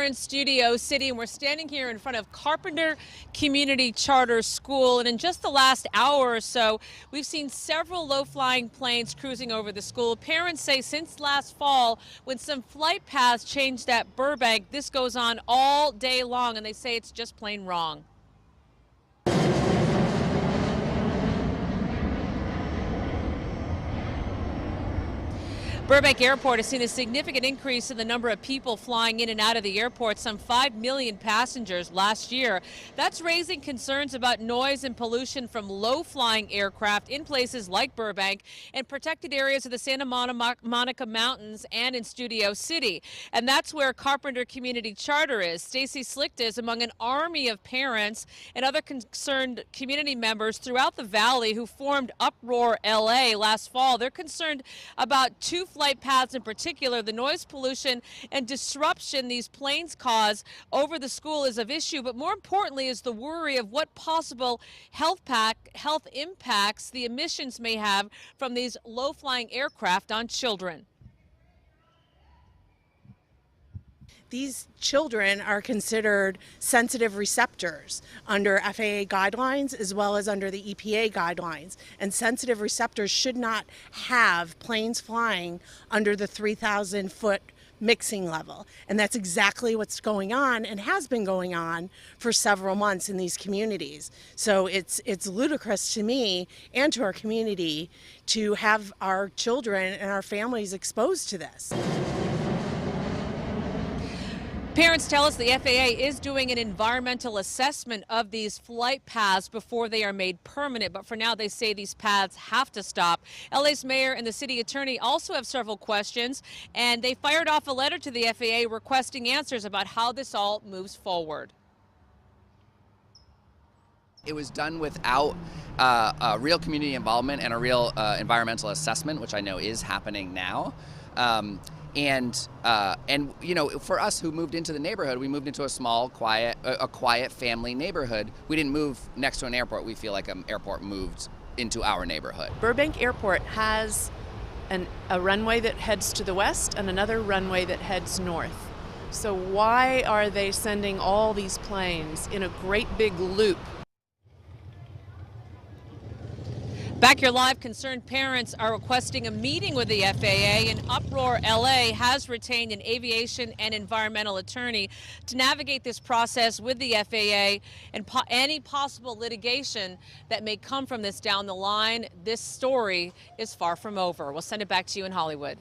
in Studio City, and we're standing here in front of Carpenter Community Charter School. And in just the last hour or so, we've seen several low-flying planes cruising over the school. Parents say since last fall, when some flight paths changed at Burbank, this goes on all day long, and they say it's just plain wrong. Burbank Airport has seen a significant increase in the number of people flying in and out of the airport, some 5 million passengers last year. That's raising concerns about noise and pollution from low-flying aircraft in places like Burbank and protected areas of the Santa Monica Mountains and in Studio City. And that's where Carpenter Community Charter is. Stacy Slicht is among an army of parents and other concerned community members throughout the valley who formed Uproar LA last fall. They're concerned about two flight paths in particular. The noise pollution and disruption these planes cause over the school is of issue, but more importantly is the worry of what possible health impacts the emissions may have from these low-flying aircraft on children. These children are considered sensitive receptors under FAA guidelines as well as under the EPA guidelines. And sensitive receptors should not have planes flying under the 3,000-foot mixing level. And that's exactly what's going on and has been going on for several months in these communities. So it's ludicrous to me and to our community to have our children and our families exposed to this. Parents tell us the FAA is doing an environmental assessment of these flight paths before they are made permanent, but for now they say these paths have to stop. LA's mayor and the city attorney also have several questions, and they fired off a letter to the FAA requesting answers about how this all moves forward. It was done without real community involvement and a real environmental assessment, which I know is happening now. And you know, for us who moved into the neighborhood, we moved into a small, quiet family neighborhood. We didn't move next to an airport. We feel like an airport moved into our neighborhood. Burbank Airport has a runway that heads to the west and another runway that heads north. So why are they sending all these planes in a great big loop? Back here live, concerned parents are requesting a meeting with the FAA, and Uproar LA has retained an aviation and environmental attorney to navigate this process with the FAA and any possible litigation that may come from this down the line. This story is far from over. We'll send it back to you in Hollywood.